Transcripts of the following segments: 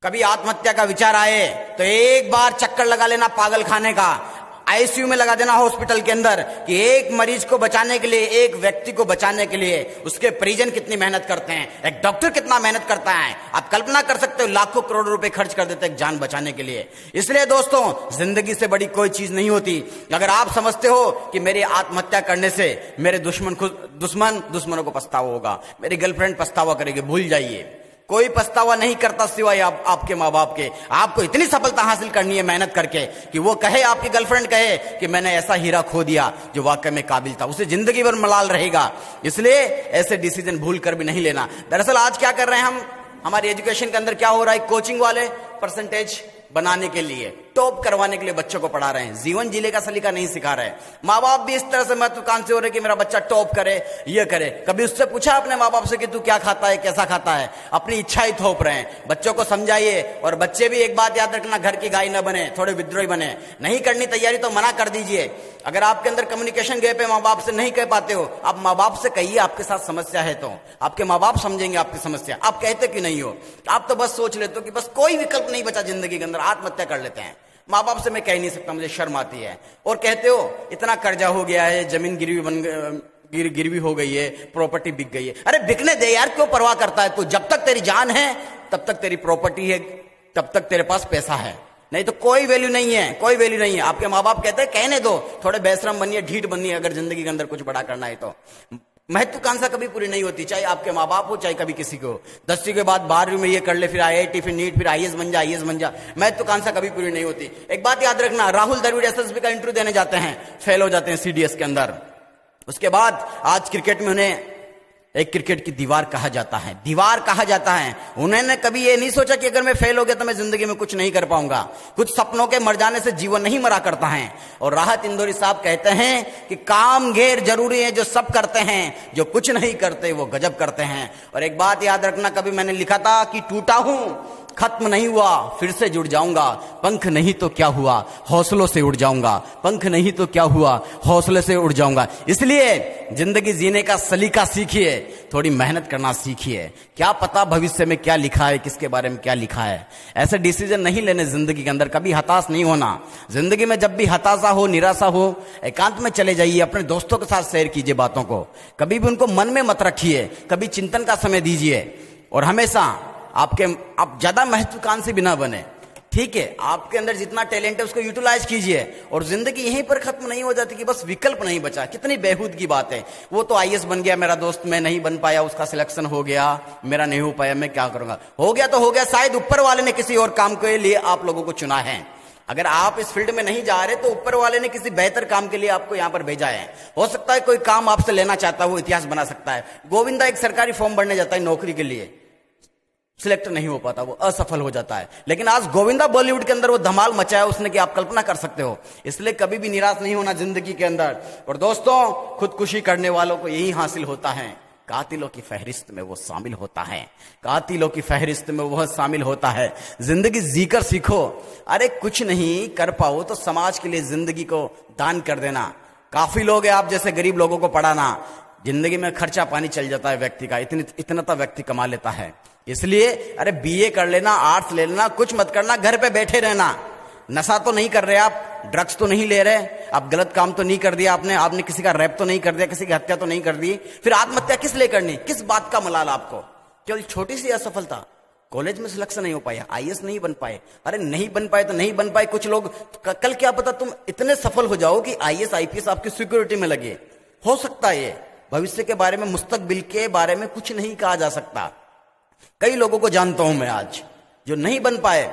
कभी आत्महत्या का विचार आए तो एक बार चक्कर लगा लेना पागल खाने का, आईसीयू में लगा देना हॉस्पिटल के अंदर, कि एक मरीज को बचाने के लिए, एक व्यक्ति को बचाने के लिए उसके परिजन कितनी मेहनत करते हैं, एक डॉक्टर कितना मेहनत करता है। आप कल्पना कर सकते हो, लाखों करोड़ों रुपए खर्च कर देते हैं एक जान बचाने के लिए। इसलिए दोस्तों, जिंदगी से बड़ी कोई चीज नहीं होती। अगर आप समझते हो कि मेरी आत्महत्या करने से मेरे दुश्मनों को पछतावा होगा, मेरी गर्लफ्रेंड पछतावा करेगी, भूल जाइए। कोई पछतावा नहीं करता सिवाय आपके माँ बाप के। आपको इतनी सफलता हासिल करनी है मेहनत करके कि वो कहे, आपकी गर्लफ्रेंड कहे कि मैंने ऐसा हीरा खो दिया जो वाकई में काबिल था, उसे जिंदगी भर मलाल रहेगा। इसलिए ऐसे डिसीजन भूल कर भी नहीं लेना। दरअसल आज क्या कर रहे हैं हम, हमारी एजुकेशन के अंदर क्या हो रहा है, कोचिंग वाले परसेंटेज बनाने के लिए, टॉप करवाने के लिए बच्चों को पढ़ा रहे हैं, जीवन जीने का सलीका नहीं सिखा रहे। माँ बाप भी इस तरह से महत्वाकांक्षी हो रहे कि मेरा बच्चा टॉप करे, ये करे। कभी उससे पूछा अपने माँ बाप से कि तू क्या खाता है, कैसा खाता है? अपनी इच्छा ही थोप रहे हैं। बच्चों को समझाइए, और बच्चे भी एक बात याद रखना, घर की गाय न बने, थोड़े विद्रोही बने। नहीं करनी तैयारी तो मना कर दीजिए। अगर आपके अंदर कम्युनिकेशन गैप है, माँ बाप से नहीं कह पाते हो, आप माँ बाप से कहिए आपके साथ समस्या है, तो आपके माँ बाप समझेंगे आपकी समस्या। आप कहते कि नहीं हो, आप तो बस सोच लेते हो कि बस कोई विकल्प नहीं बचा जिंदगी के अंदर, आत्महत्या कर लेते हैं। माँ बाप से मैं कह नहीं सकता, मुझे शर्म आती है। और कहते हो इतना कर्जा हो गया है, जमीन गिरवी हो गई है, प्रॉपर्टी बिक गई है। अरे बिकने दे यार, क्यों परवाह करता है तू? जब तक तेरी जान है तब तक तेरी प्रॉपर्टी है, तब तक तेरे पास पैसा है, नहीं तो कोई वैल्यू नहीं है, कोई वैल्यू नहीं है। आपके माँ बाप कहते हैं कहने दो, थोड़े बेशरम बनिए, ढीठ बनिए, अगर जिंदगी के अंदर कुछ बड़ा करना है तो। महत्वाकांक्षा कभी पूरी नहीं होती, चाहे आपके माँ बाप हो, चाहे कभी किसी को। 10वीं के बाद 12वीं में ये कर ले, फिर IIT, फिर नीट, फिर IAS बन जा, IAS बन जा। महत्वाकांक्षा कभी पूरी नहीं होती। एक बात याद रखना, राहुल द्रविड़ SSB का इंटरव्यू देने जाते हैं, फेल हो जाते हैं CDS के अंदर। उसके बाद आज क्रिकेट में उन्हें एक क्रिकेट की दीवार कहा जाता है, दीवार कहा जाता है। उन्होंने कभी ये नहीं सोचा कि अगर मैं फेल हो गया तो मैं जिंदगी में कुछ नहीं कर पाऊंगा। कुछ सपनों के मर जाने से जीवन नहीं मरा करता है। और राहत इंदौरी साहब कहते हैं कि काम गैर जरूरी है जो सब करते हैं, जो कुछ नहीं करते वो गजब करते हैं। और एक बात याद रखना, कभी मैंने लिखा था कि टूटा हूं, खत्म नहीं हुआ, फिर से जुड़ जाऊंगा। पंख नहीं तो क्या हुआ, हौसलों से उड़ जाऊंगा। पंख नहीं तो क्या हुआ, हौसले से उड़ जाऊंगा। इसलिए जिंदगी जीने का सलीका सीखिए, थोड़ी मेहनत करना सीखिए। क्या पता भविष्य में क्या लिखा है, किसके बारे में क्या लिखा है। ऐसे डिसीजन नहीं लेने जिंदगी के अंदर, कभी हताश नहीं होना। जिंदगी में जब भी हताशा हो, निराशा हो, एकांत में चले जाइए, अपने दोस्तों के साथ शेयर कीजिए बातों को। कभी भी उनको मन में मत रखिए, कभी चिंतन का समय दीजिए। और हमेशा आप ज्यादा महत्वाकांक्षी भी ना बने, ठीक है? आपके अंदर जितना टैलेंट है उसको यूटिलाइज कीजिए। और जिंदगी यहीं पर खत्म नहीं हो जाती कि बस विकल्प नहीं बचा। कितनी बेहूद की बात है, वो तो IAS बन गया मेरा दोस्त, मैं नहीं बन पाया, उसका सिलेक्शन हो गया, मेरा नहीं हो पाया, मैं क्या करूंगा? हो गया तो हो गया, शायद ऊपर वाले ने किसी और काम के लिए आप लोगों को चुना है। अगर आप इस फील्ड में नहीं जा रहे तो ऊपर वाले ने किसी बेहतर काम के लिए आपको यहां पर भेजा है। हो सकता है कोई काम आपसे लेना चाहता है, वो इतिहास बना सकता है। गोविंदा एक सरकारी फॉर्म भरने जाता है नौकरी के लिए, सिलेक्ट नहीं हो पाता, वो असफल हो जाता है। लेकिन आज गोविंदा बॉलीवुड के अंदर वो धमाल मचाया उसने कि आप कल्पना कर सकते हो। इसलिए कभी भी निराश नहीं होना जिंदगी के अंदर। और दोस्तों, खुदकुशी करने वालों को यही हासिल होता है, कातिलों की फहरिस्त में वो शामिल होता है, कातिलों की फहरिस्त में वह शामिल होता है। जिंदगी जीकर सीखो। अरे कुछ नहीं कर पाओ तो समाज के लिए जिंदगी को दान कर देना। काफी लोग हैं आप जैसे गरीब लोगों को पढ़ाना, जिंदगी में खर्चा पानी चल जाता है व्यक्ति का, इतना तो व्यक्ति कमा लेता है। इसलिए अरे BA कर लेना, आर्ट्स ले लेना, कुछ मत करना, घर पे बैठे रहना। नशा तो नहीं कर रहे आप, ड्रग्स तो नहीं ले रहे आप, गलत काम तो नहीं कर दिया आपने किसी का रेप तो नहीं कर दिया, किसी की हत्या तो नहीं कर दी। फिर आत्महत्या किस लिए करनी, किस बात का मलाल आपको? केवल छोटी सी असफलता, कॉलेज में सिलेक्शन नहीं हो पाया, IAS नहीं बन पाए। अरे नहीं बन पाए तो नहीं बन पाए। कुछ लोग कल क्या पता तुम इतने सफल हो जाओ कि IAS IPS आपकी सिक्योरिटी में लगे। हो सकता है ये, भविष्य के बारे में, मुस्तकबिल के बारे में कुछ नहीं कहा जा सकता। कई लोगों को जानता हूं मैं आज जो नहीं बन पाए।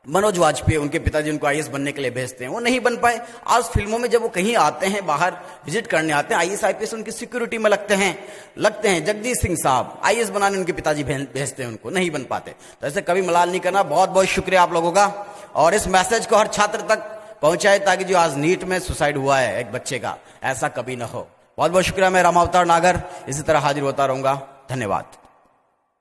मनोज वाजपेयी, उनके पिताजी उनको IAS बनने के लिए भेजते हैं, वो नहीं बन पाए। आज फिल्मों में जब वो कहीं आते हैं, बाहर विजिट करने आते हैं, IAS IPS उनकी सिक्योरिटी में लगते हैं। जगदीश सिंह साहब IAS बनाने उनके पिताजी भेजते हैं, उनको नहीं बन पाते। तो ऐसे कभी मलाल नहीं करना। बहुत बहुत शुक्रिया आप लोगों का। और इस मैसेज को हर छात्र तक पहुंचाए ताकि जो आज नीट में सुसाइड हुआ है एक बच्चे का, ऐसा कभी ना हो। बहुत बहुत शुक्रिया। मैं रामावतार नागर इसी तरह हाजिर होता रहूंगा। धन्यवाद।